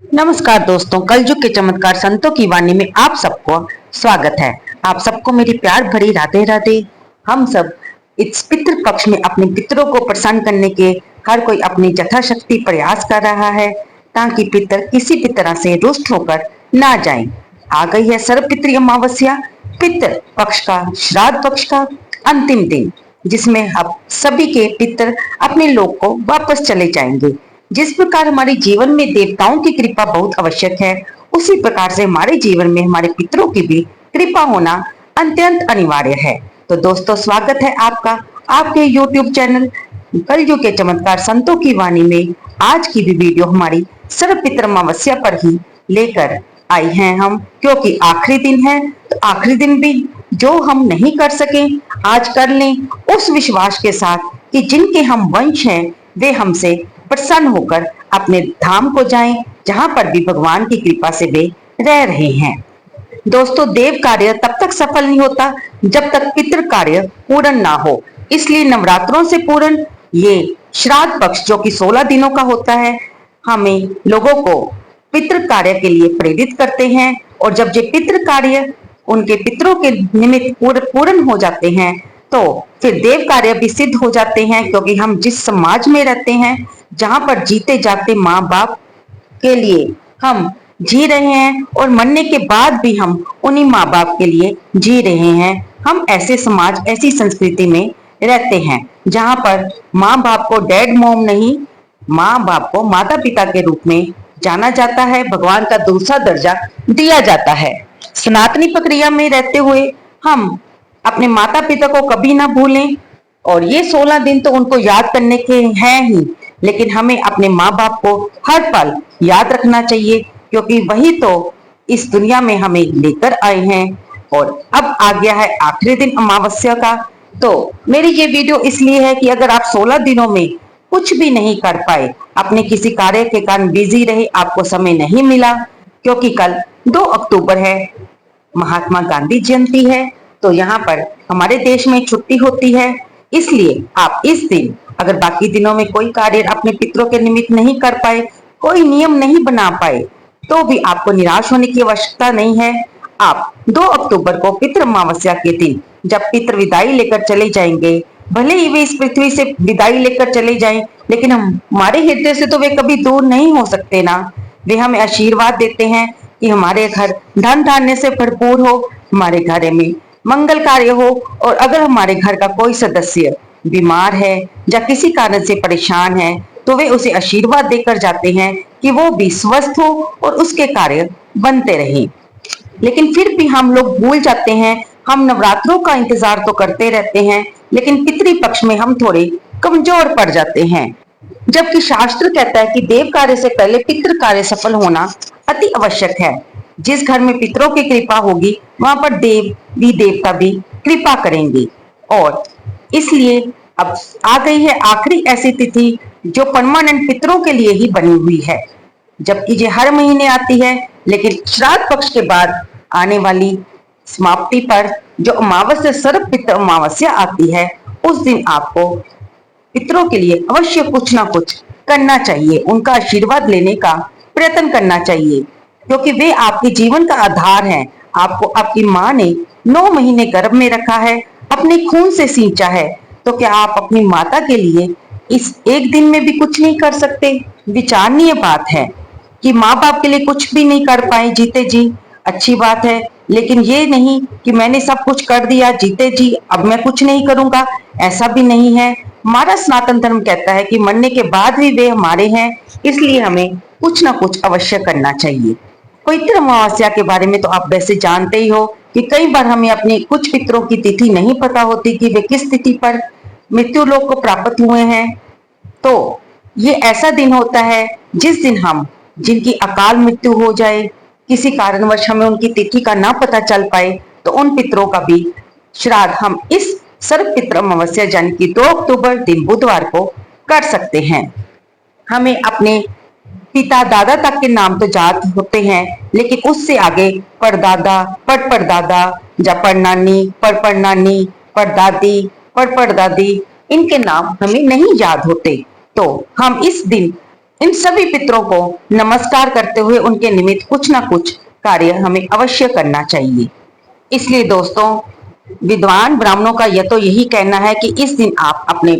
नमस्कार दोस्तों, कलयुग के चमत्कार संतों की वाणी में आप सबको स्वागत है। आप सबको मेरी प्यार भरी राधे राधे। हम सब इस पितृ पक्ष में अपने पितरों को प्रसन्न करने के हर कोई अपनी यथाशक्ति प्रयास कर रहा है ताकि पितर किसी भी तरह से रुष्ट होकर ना जाएं। आ गई है सर्वपितृ अमावस्या, पितृ पक्ष का, श्राद्ध पक्ष का अंतिम दिन, जिसमें अब सभी के पितर अपने लोक को वापस चले जाएंगे। जिस प्रकार हमारे जीवन में देवताओं की कृपा बहुत आवश्यक है, उसी प्रकार से हमारे जीवन में हमारे पितरों की भी कृपा होना अत्यंत अनिवार्य है। तो दोस्तों, स्वागत है आपका आपके YouTube चैनल कलयुग के चमत्कार संतों की वाणी में। आज की भी वीडियो हमारी सर्व पितृ अमावस्या पर ही लेकर आई हैं हम, क्योंकि आखिरी दिन है। तो आखिरी दिन भी जो हम नहीं कर सके आज कर लें, उस विश्वास के साथ कि जिनके हम वंश हैं वे हमसे प्रसन्न होकर अपने धाम को जाएं, जहां पर भी भगवान की कृपा से वे रह रहे हैं। दोस्तों, देव कार्य तब तक सफल नहीं होता जब तक पितृ कार्य पूर्ण ना हो। इसलिए नवरात्रों से पूर्ण ये श्राद्ध पक्ष, जो कि 16 दिनों का होता है, हमें लोगों को पितृ कार्य के लिए प्रेरित करते हैं। और जब ये पितृ कार्य उनके पितरों के निमित्त पूर्ण हो जाते हैं, तो फिर देव कार्य भी सिद्ध हो जाते हैं। क्योंकि हम जिस समाज में रहते हैं, जहां पर जीते जाते माँ बाप के लिए हम जी रहे हैं, और मरने के बाद भी हम उन्हीं माँ बाप के लिए जी रहे हैं। हम ऐसे समाज, ऐसी संस्कृति में रहते हैं जहां पर माँ बाप को डैड मॉम नहीं, माँ बाप को माता पिता के रूप में जाना जाता है, भगवान का दूसरा दर्जा दिया जाता है। सनातनी प्रक्रिया में रहते हुए हम अपने माता पिता को कभी ना भूलें। और ये 16 दिन तो उनको याद करने के हैं ही, लेकिन हमें अपने माँ बाप को हर पल याद रखना चाहिए, क्योंकि वही तो इस दुनिया में हमें लेकर आए हैं। और अब आ गया है आखिरी दिन अमावस्या का। तो मेरी ये वीडियो इसलिए है कि अगर आप 16 दिनों में कुछ भी नहीं कर पाए, अपने किसी कार्य के कारण बिजी रहे, आपको समय नहीं मिला, क्योंकि कल 2 अक्टूबर है, महात्मा गांधी जयंती है, तो यहाँ पर हमारे देश में छुट्टी होती है। इसलिए आप इस दिन अगर बाकी दिनों में कोई कार्य अपने पितरों के निमित्त नहीं कर पाए, कोई नियम नहीं बना पाए, तो भी आपको निराश होने की आवश्यकता नहीं है। आप 2 अक्टूबर को पितृ अमावस्या के दिन जब पितृ विदाई लेकर चले जाएंगे, भले ही वे इस पृथ्वी से विदाई लेकर चले जाएं, लेकिन हमारे हृदय से तो वे कभी दूर नहीं हो सकते ना। वे हमें आशीर्वाद देते हैं कि हमारे घर धन धान्य से भरपूर हो, हमारे घर में मंगल कार्य हो, और अगर हमारे घर का कोई सदस्य बीमार है या किसी कारण से परेशान है, तो वे उसे आशीर्वाद देकर जाते हैं कि वो भी स्वस्थ हो और उसके कार्य बनते रहें। लेकिन फिर भी हम लोग भूल जाते हैं। हम नवरात्रों का इंतजार तो करते रहते हैं, लेकिन पितृ पक्ष में हम थोड़े कमजोर पड़ जाते हैं। जबकि शास्त्र कहता है कि देव कार्य से पहले पितृ कार्य सफल होना अति आवश्यक है। जिस घर में पितरों की कृपा होगी, वहां पर देवता भी कृपा करेंगे। और इसलिए अब आ गई है आखिरी ऐसी तिथि जो परमानेंट पितरों के लिए ही बनी हुई है, जबकि ये हर महीने आती है। लेकिन श्राद्ध पक्ष के बाद आने वाली समाप्ति पर जो अमावस्या, सर्व पितृ अमावस्या आती है, उस दिन आपको पितरों के लिए अवश्य कुछ ना कुछ करना चाहिए, उनका आशीर्वाद लेने का प्रयत्न करना चाहिए, क्योंकि वे आपके जीवन का आधार हैं। आपको आपकी माँ ने 9 महीने गर्भ में रखा है, अपने खून से सींचा है, तो क्या आप अपनी माता के लिए इस एक दिन में भी कुछ नहीं कर सकते? विचारणीय बात है कि माँ बाप के लिए कुछ भी नहीं कर पाए जीते जी, अच्छी बात है, लेकिन ये नहीं कि मैंने सब कुछ कर दिया जीते जी, अब मैं कुछ नहीं करूंगा, ऐसा भी नहीं है। हमारा सनातन धर्म कहता है कि मरने के बाद भी वे हमारे हैं, इसलिए हमें कुछ ना कुछ अवश्य करना चाहिए। पवित्र अमावस्या के बारे में तो आप वैसे जानते ही हो कि कई बार हमें अपने कुछ पितरों की तिथि नहीं पता होती कि वे किस तिथि पर मृत्यु लोक को प्राप्त हुए हैं। तो ये ऐसा दिन होता है जिस दिन हम, जिनकी अकाल मृत्यु हो जाए, किसी कारणवश हमें उनकी तिथि का ना पता चल पाए, तो उन पितरों का भी श्राद्ध हम इस सर्व पितृ अमावस्या यानी कि 2 अक्टूबर दिन बुधवार को कर सकते हैं। हमें अपने पिता दादा तक के नाम तो याद होते हैं, लेकिन उससे आगे परदादा, परदादा या परनानी, परनानी, परदादी, परदादी, इनके नाम हमें नहीं याद होते। तो हम इस दिन इन सभी पितरों को नमस्कार करते हुए उनके निमित्त कुछ ना कुछ कार्य हमें अवश्य करना चाहिए। इसलिए दोस्तों, विद्वान ब्राह्मणों का यह तो यही कहना है कि इस दिन आप अपने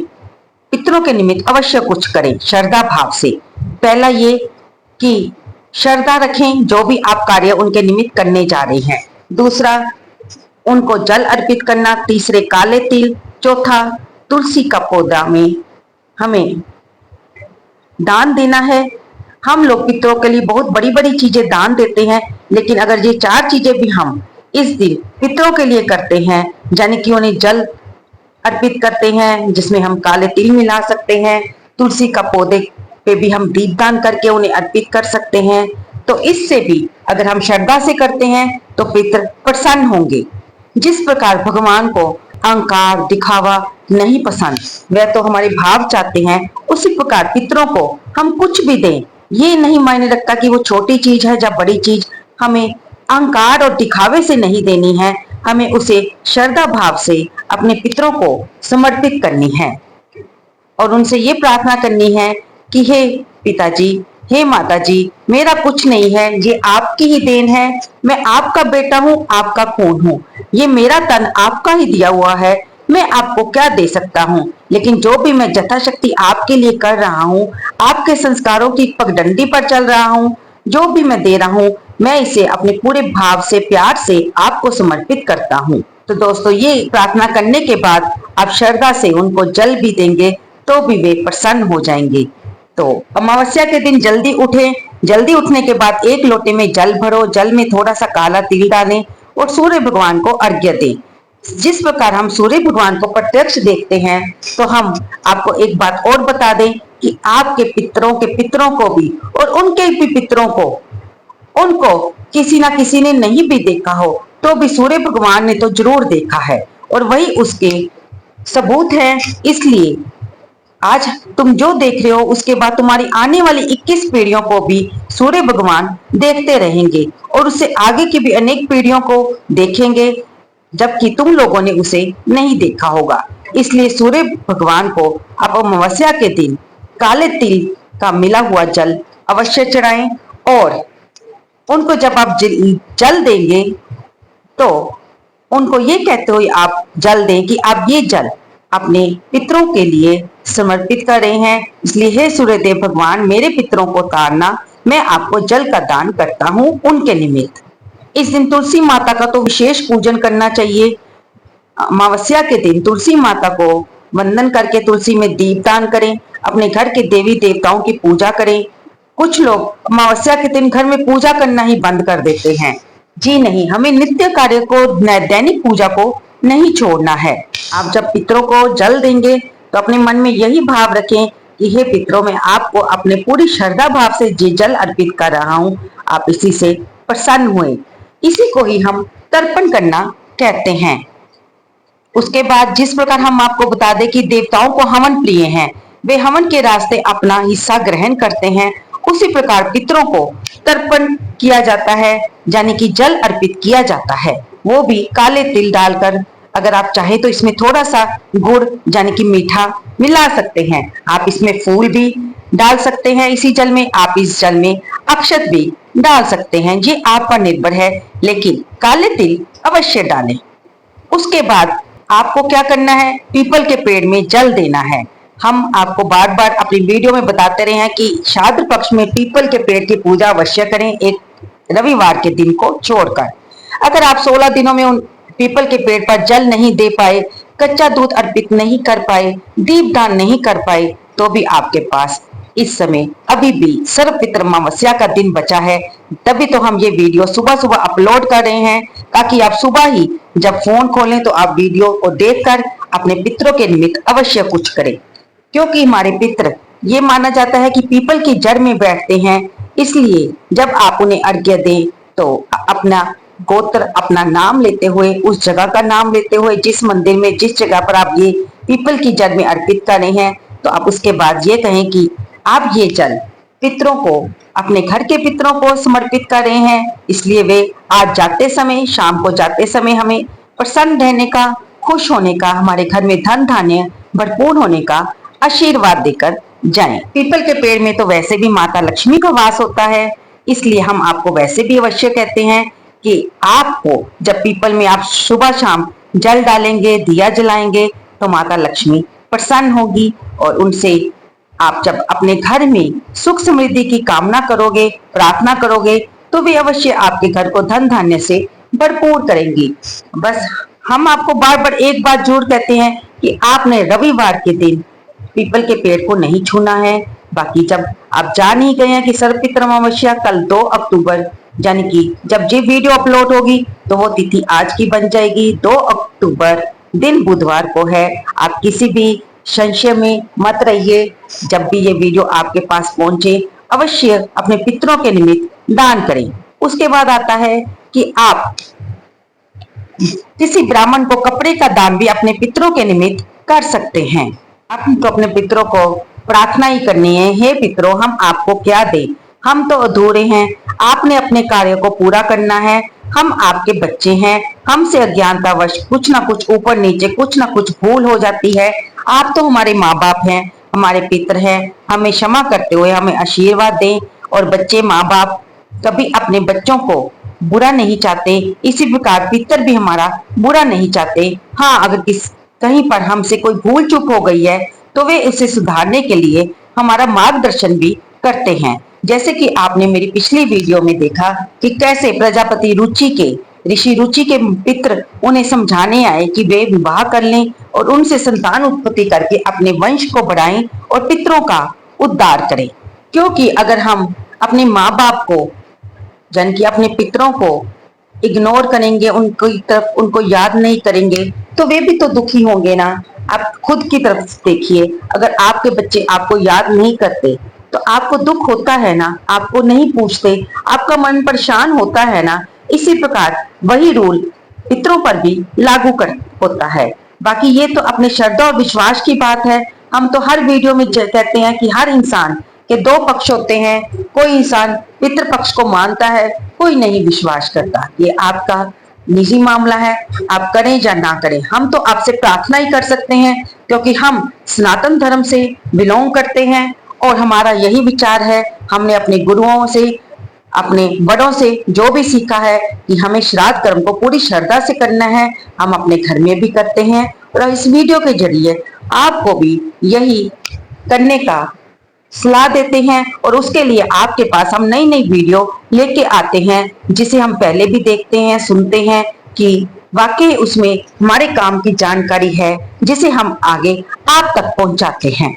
पितरों के निमित्त अवश्य कुछ करें श्रद्धा भाव से। पहला ये कि श्रद्धा रखें जो भी आप कार्य उनके निमित्त करने जा रहे हैं। दूसरा, उनको जल अर्पित करना। तीसरे, काले तिल। चौथा, तुलसी का पौधा में हमें दान देना है। हम लोग पितरों के लिए बहुत बड़ी बड़ी चीजें दान देते हैं, लेकिन अगर ये चार चीजें भी हम इस दिन पितरों के लिए करते हैं, यानी कि उन्हें जल अर्पित करते हैं जिसमें हम काले तिल मिला सकते हैं, तुलसी का पौधे पे भी हम दीपदान करके उन्हें अर्पित कर सकते हैं, तो इससे भी अगर हम श्रद्धा से करते हैं तो पितर प्रसन्न होंगे। जिस प्रकार भगवान को अहंकार दिखावा नहीं पसंद, वह तो हमारे भाव चाहते हैं, उसी प्रकार पितरों को हम कुछ भी दें, ये नहीं मायने रखता कि वो छोटी चीज है या बड़ी चीज, हमें अहंकार और दिखावे से नहीं देनी है, हमें उसे श्रद्धा भाव से अपने पितरों को समर्पित करनी है और उनसे ये प्रार्थना करनी है कि हे पिताजी, हे माताजी, मेरा कुछ नहीं है, ये आपकी ही देन है। मैं आपका बेटा हूँ, आपका खून हूँ, ये मेरा तन आपका ही दिया हुआ है। मैं आपको क्या दे सकता हूँ, लेकिन जो भी मैं यथाशक्ति आपके लिए कर रहा हूँ, आपके संस्कारों की पगडंडी पर चल रहा हूँ, जो भी मैं दे रहा हूँ, मैं इसे अपने पूरे भाव से, प्यार से आपको समर्पित करता हूँ। तो दोस्तों, ये प्रार्थना करने के बाद आप श्रद्धा से उनको जल भी देंगे तो भी वे प्रसन्न हो जाएंगे। तो अमावस्या के दिन जल्दी उठें। जल्दी उठने के बाद एक लोटे में जल भरो, जल में थोड़ा सा काला तिल डालें और सूर्य भगवान को अर्घ्य दें। जिस प्रकार हम सूर्य भगवान को प्रत्यक्ष देखते हैं, तो हम आपको एक बात और बता दें कि आपके पितरों के पितरों को भी और उनके भी पितरों को, उनको किसी ना किसी ने नहीं भी देखा हो तो भी सूर्य भगवान ने तो जरूर देखा है और वही उसके सबूत है। इसलिए आज तुम जो देख रहे हो, उसके बाद तुम्हारी आने वाली 21 पीढ़ियों को भी सूर्य भगवान देखते रहेंगे और उससे आगे की भी अनेक पीढ़ियों को देखेंगे, जबकि तुम लोगों ने उसे नहीं देखा होगा। इसलिए सूर्य भगवान को आप अमावस्या के दिन काले तिल का मिला हुआ जल अवश्य चढ़ाएं और उनको जब आप जल देंगे तो उनको ये कहते हुए आप जल दें कि आप ये जल अपने पितरों के लिए समर्पित कर रहे हैं। इसलिए हे सूर्यदेव भगवान, मेरे पितरों को तारना, मैं आपको जल का दान करता हूँ उनके निमित्त। इस दिन तुलसी माता का तो विशेष पूजन करना चाहिए। अमावस्या के दिन तुलसी माता को वंदन करके तुलसी में दीपदान करें, अपने घर के देवी देवताओं की पूजा करें। कुछ लोग अमावस्या के दिन घर में पूजा करना ही बंद कर देते हैं। जी नहीं, हमें नित्य कार्य को, दैनिक पूजा को नहीं छोड़ना है। आप जब पितरों को जल देंगे तो अपने मन में यही भाव रखें कि हे पितरों, मैं आपको अपने पूरी श्रद्धा भाव से जे जल अर्पित कर रहा हूँ, आप इसी से प्रसन्न हुए। इसी को ही हम तर्पण करना कहते हैं। उसके बाद जिस प्रकार हम आपको बता दें कि देवताओं को हवन प्रिय हैं, वे हवन के रास्ते अपना हिस्सा ग्रहण करते हैं, उसी प्रकार पितरों को तर्पण किया जाता है, यानी कि जल अर्पित किया जाता है, वो भी काले तिल डालकर। अगर आप चाहे तो इसमें थोड़ा सा गुड़ यानी कि मीठा मिला सकते हैं। आप इसमें फूल भी डाल सकते हैं, इसी जल में आप इस जल में अक्षत भी डाल सकते हैं, ये आप पर निर्भर है, लेकिन काले तिल अवश्य डालें। उसके बाद आपको क्या करना है, पीपल के पेड़ में जल देना है। हम आपको बार बार अपनी वीडियो में बताते रहे हैं कि श्राद्ध पक्ष में पीपल के पेड़ की पूजा अवश्य करें, एक रविवार के दिन को छोड़कर। अगर आप 16 दिनों में उन पीपल के पेड़ पर जल नहीं दे पाए, कच्चा दूध अर्पित नहीं कर पाए, दीपदान नहीं कर पाए, तो भी आपके पास इस समय अभी भी सर्वपितृ अमावस्या का दिन बचा है। तभी तो हम ये वीडियो सुबह सुबह अपलोड कर रहे हैं, ताकि आप सुबह ही जब फोन खोलें तो आप वीडियो को देखकर अपने पितरों के निमित्त अवश्य कुछ करें। क्योंकि हमारे पितृ, ये माना जाता है कि पीपल की जड़ में बैठते हैं, इसलिए जब आप उन्हें अर्घ्य दें तो अपना गोत्र, अपना नाम लेते हुए, उस जगह का नाम लेते हुए, जिस मंदिर में, जिस जगह पर आप ये पीपल की जड़ में अर्पित कर रहे हैं, तो आप उसके बाद ये कहें कि आप ये जल पितरों को, अपने घर के पितरों को समर्पित कर रहे हैं, इसलिए वे आज जाते समय, शाम को जाते समय हमें प्रसन्न रहने का, खुश होने का, हमारे घर में धन धान्य भरपूर होने का आशीर्वाद देकर जाएं। पीपल के पेड़ में तो वैसे भी माता लक्ष्मी का वास होता है, इसलिए हम आपको वैसे भी अवश्य कहते हैं कि आपको जब पीपल में आप सुबह शाम जल डालेंगे, दिया जलाएंगे, तो माता लक्ष्मी प्रसन्न होगी और उनसे आप जब अपने घर में सुख समृद्धि की कामना करोगे, प्रार्थना करोगे, तो वे अवश्य आपके घर को धन धान्य से भरपूर करेंगी। बस हम आपको बार बार एक बात जरूर कहते हैं कि आपने रविवार के दिन पीपल के पेड़ को नहीं छूना है। बाकी जब आप जान ही गए हैं कि सर्वपितृ अमावस्या कल 2 अक्टूबर, यानी कि जब ये वीडियो अपलोड होगी तो वो तिथि आज की बन जाएगी। 2 अक्टूबर दिन बुधवार को है। आप किसी भी संशय में मत रहिए। जब भी ये वीडियो आपके पास पहुंचे, अवश्य अपने पितरों के निमित्त दान करें। उसके बाद आता है कि आप किसी ब्राह्मण को कपड़े का दान भी अपने पितरों के निमित्त कर सकते हैं। आपको अपने पितरों को प्रार्थना ही करनी है, हे पितरों हम आपको क्या दें, हम तो अधूरे हैं, आपने अपने कार्य को पूरा करना है, हम आपके बच्चे हैं, हमसे अज्ञानतावश कुछ ना कुछ ऊपर नीचे कुछ ना कुछ भूल हो जाती है, आप तो हमारे माँ बाप हैं, हमारे पितर हैं, हमें क्षमा करते हुए हमें आशीर्वाद दें। और बच्चे माँ बाप कभी अपने बच्चों को बुरा नहीं चाहते, इसी प्रकार पितर भी हमारा बुरा नहीं चाहते। हाँ, अगर कहीं पर हमसे कोई भूल चूक हो गई है तो वे उसे सुधारने के लिए हमारा मार्गदर्शन भी करते हैं। जैसे कि आपने मेरी पिछली वीडियो में देखा कि कैसे प्रजापति रुचि के ऋषि रुचि के पितर उन्हें समझाने आए कि वे विवाह कर लें और उनसे संतान उत्पत्ति करके अपने वंश को बढ़ाएं और पितरों का उद्धार करें। क्योंकि अगर हम अपने माँ बाप को, जन की अपने पितरों को इग्नोर करेंगे, उनको तरफ उनको याद नहीं करेंगे, तो वे भी तो दुखी होंगे ना। आप खुद की तरफ देखिए, अगर आपके बच्चे आपको याद नहीं करते तो आपको दुख होता है ना, आपको नहीं पूछते, आपका मन परेशान होता है ना। इसी प्रकार वही रूल पितरों पर भी लागू कर होता है। बाकी ये तो अपने श्रद्धा और विश्वास की बात है। हम तो हर वीडियो में कहते हैं कि हर इंसान के दो पक्ष होते हैं, कोई इंसान पितृ पक्ष को मानता है, कोई नहीं विश्वास करता। ये आपका निजी मामला है, आप करें या ना करें। हम तो आपसे प्रार्थना ही कर सकते हैं क्योंकि हम सनातन धर्म से बिलोंग करते हैं और हमारा यही विचार है। हमने अपने गुरुओं से, अपने बड़ों से जो भी सीखा है कि हमें श्राद्ध कर्म को पूरी श्रद्धा से करना है, हम अपने घर में भी करते हैं और इस वीडियो के जरिए आपको भी यही करने का सलाह देते हैं। और उसके लिए आपके पास हम नई नई वीडियो लेके आते हैं जिसे हम पहले भी देखते हैं, सुनते हैं कि वाकई उसमें हमारे काम की जानकारी है जिसे हम आगे आप तक पहुंचाते हैं।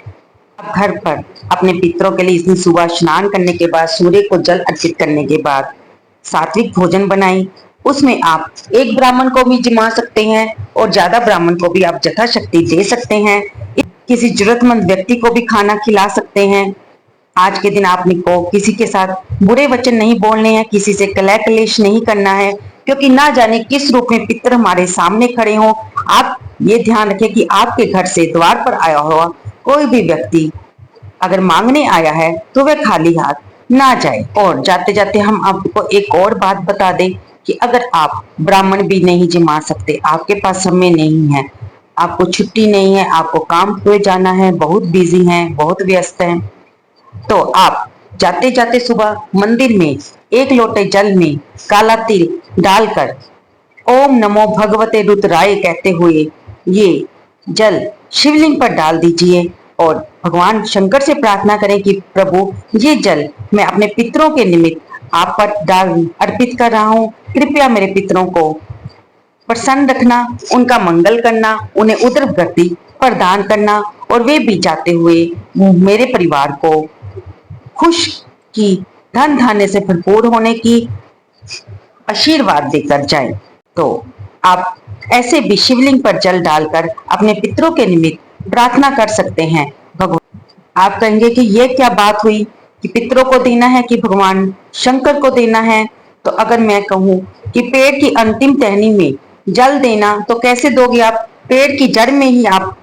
आप घर पर अपने पितरों के लिए इस दिन सुबह स्नान करने के बाद, सूर्य को जल अर्पित करने के बाद सात्विक भोजन बनाएं। उसमें आप एक ब्राह्मण को भी जिमा सकते हैं और ज्यादा ब्राह्मण को भी आप यथाशक्ति दे सकते हैं। किसी जरूरतमंद व्यक्ति को भी खाना खिला सकते हैं। आज के दिन आपने को किसी के साथ बुरे वचन नहीं बोलने हैं, किसी से कलह कलेश नहीं करना है, क्योंकि ना जाने किस रूप में पितर हमारे सामने खड़े हों। आप ये ध्यान रखें कि आपके घर से द्वार पर आया हुआ कोई भी व्यक्ति अगर मांगने आया है तो वह खाली हाथ ना जाए। और जाते जाते हम आपको एक और बात बता दें कि अगर आप ब्राह्मण भी नहीं जिमा सकते, आपके पास समय नहीं है, आपको छुट्टी नहीं है, आपको काम पे जाना है, बहुत बिजी हैं, बहुत व्यस्त हैं, तो आप जाते जाते सुबह मंदिर में एक लोटे जल में काला तिल डालकर ओम नमो भगवते रुद्राय कहते हुए ये जल शिवलिंग पर डाल दीजिए और भगवान शंकर से प्रार्थना करें कि प्रभु ये जल मैं अपने पितरों के निमित्त आप पर डाल अर्पित कर रहा हूँ, कृपया मेरे पितरों को प्रसन्न रखना, उनका मंगल करना, उन्हें उदर गति प्रदान करना और वे भी जाते हुए मेरे परिवार को खुश की धन धान्य से भरपूर होने की आशीर्वाद देकर जाएं। तो आप ऐसे भी शिवलिंग पर जल डालकर अपने पितरों के निमित्त प्रार्थना कर सकते हैं। भगवान, आप कहेंगे कि यह क्या बात हुई कि पितरों को देना है कि भगवान शंकर को देना है। तो अगर मैं कहूं कि पेड़ की अंतिम टहनी में जल देना, तो कैसे दोगे आप? पेड़ की जड़ में ही आप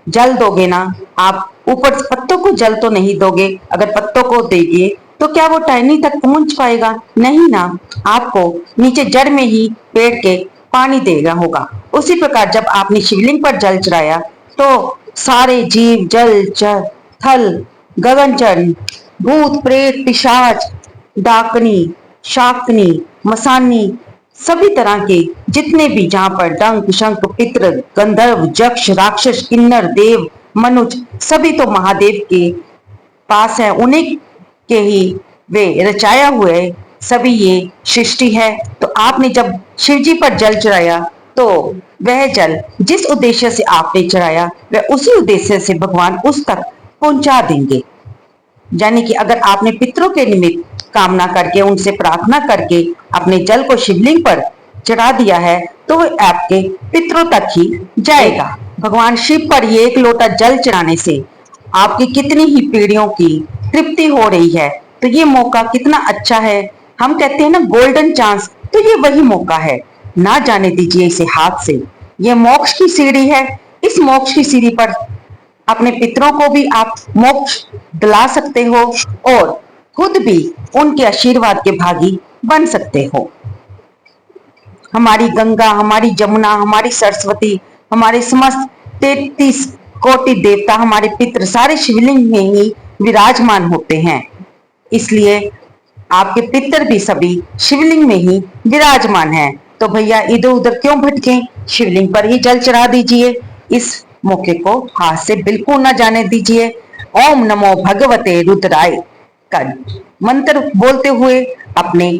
जल दोगे ना, आप ऊपर पत्तों को जल तो नहीं दोगे। अगर पत्तों को देंगे तो क्या वो टहनी तक पहुंच पाएगा? नहीं ना, आपको नीचे जड़ में ही पेड़ के पानी देना होगा। उसी प्रकार जब आपने शिवलिंग पर जल चढ़ाया तो सारे जीव जल थल, गगनचरण, भूत प्रेत पिशाच, डाकनी, शाकनी, मसानी, सभी तरह के जितने भी जहां पर डंक शंख पितृ गंधर्व यक्ष राक्षस किन्नर देव मनुज सभी तो महादेव के पास है, उन्हीं के ही वे रचाया हुए सभी ये सृष्टि है। तो आपने जब शिव जी पर जल चढ़ाया तो वह जल जिस उद्देश्य से आपने चढ़ाया वह उसी उद्देश्य से भगवान उस तक पहुंचा देंगे। यानी कि अगर आपने पितरों के निमित्त कामना करके उनसे प्रार्थना करके अपने जल को शिवलिंग पर चढ़ा दिया है तो वह आपके पितरों तक ही जाएगा। भगवान शिव पर ये एक लोटा जल चढ़ाने से आपकी कितनी ही पीढ़ियों की तृप्ति हो रही है। तो ये मौका कितना अच्छा है, हम कहते हैं ना गोल्डन चांस, तो ये वही मौका है, ना जाने दीजिए इसे हाथ से। ये मोक्ष की सीढ़ी है, इस मोक्ष की सीढ़ी पर अपने पितरों को भी आप मोक्ष दिला सकते हो और खुद भी उनके आशीर्वाद के भागी बन सकते हो। हमारी गंगा, हमारी जमुना, हमारी सरस्वती, हमारे समस्त 33 कोटि देवता, हमारे पितृ सारे शिवलिंग में ही विराजमान होते हैं। इसलिए आपके पितर भी सभी शिवलिंग में ही विराजमान हैं। तो भैया इधर उधर क्यों भटके, शिवलिंग पर ही जल चढ़ा दीजिए। इस मौके को हाथ से बिल्कुल ना जाने दीजिए। ओम नमो भगवते रुद्राय का मंत्र बोलते हुए अपने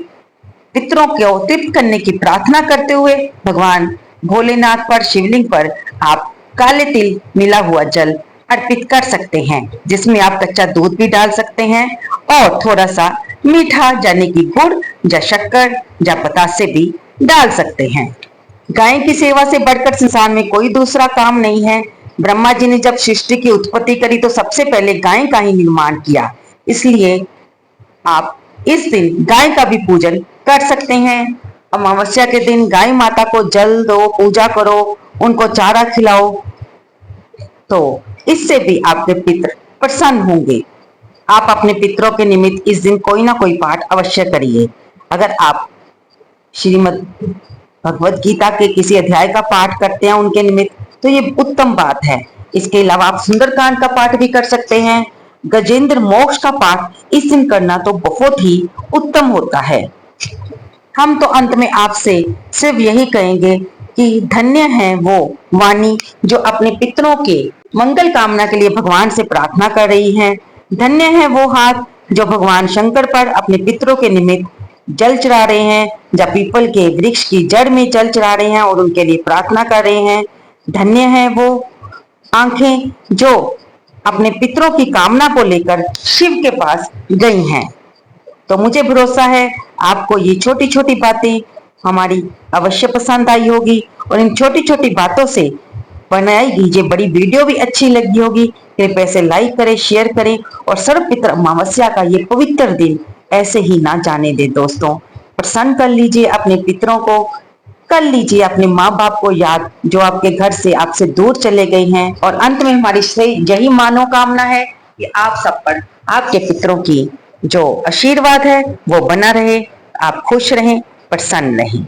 पितरों को तृप्त करने की प्रार्थना करते हुए भगवान भोलेनाथ पर शिवलिंग पर आप काले तिल मिला हुआ जल अर्पित कर सकते हैं, जिसमें आप कच्चा दूध भी डाल सकते हैं और थोड़ा सा मीठा यानी कि गुड़ या शक्कर या बतासे भी डाल सकते हैं। गाय की सेवा से बढ़कर संसार में कोई दूसरा काम नहीं है। ब्रह्मा जी ने जब सृष्टि की उत्पत्ति करी तो सबसे पहले गाय का ही निर्माण किया। इसलिए आप इस दिन गाय का भी पूजन कर सकते हैं। अमावस्या के दिन गाय माता को जल दो, पूजा करो, उनको चारा खिलाओ, तो इससे भी आपके पितृ प्रसन्न होंगे। आप अपने पितरों के निमित्त इस दिन कोई ना कोई पाठ अवश्य करिए। अगर आप श्रीमद् भगवत गीता के किसी अध्याय का पाठ करते हैं उनके निमित्त तो ये उत्तम बात है। इसके अलावा आप सुंदरकांड का पाठ भी कर सकते हैं। गजेंद्र मोक्ष का पाठ इस दिन करना तो बहुत ही उत्तम होता है। हम तो अंत में आपसे सिर्फ यही कहेंगे कि धन्य है वो वाणी जो अपने पितरों के मंगल कामना के लिए भगवान से प्रार्थना कर रही है। धन्य है वो हाथ जो भगवान शंकर पर अपने पितरों के निमित्त जल चढ़ा रहे हैं, जब पीपल के वृक्ष की जड़ में जल चढ़ा रहे हैं और उनके लिए प्रार्थना कर रहे हैं। धन्य है वो आंखें जो अपने पितरों की कामना को लेकर शिव के पास गई हैं। तो मुझे भरोसा है आपको ये छोटी छोटी बातें हमारी अवश्य पसंद आई होगी और इन छोटी छोटी बातों से बनाई गई ये बड़ी वीडियो भी अच्छी लगी होगी। कृपया इसे लाइक करें, शेयर करें और सर्वपितृ अमावस्या का ये पवित्र दिन ऐसे ही ना जाने दे। दोस्तों प्रसन्न कर लीजिए अपने पितरों को, कर लीजिए अपने माँ बाप को याद जो आपके घर से आपसे दूर चले गए हैं। और अंत में हमारी यही मनोकामना है कि आप सब पर आपके पितरों की जो आशीर्वाद है वो बना रहे, आप खुश रहें, प्रसन्न रहें।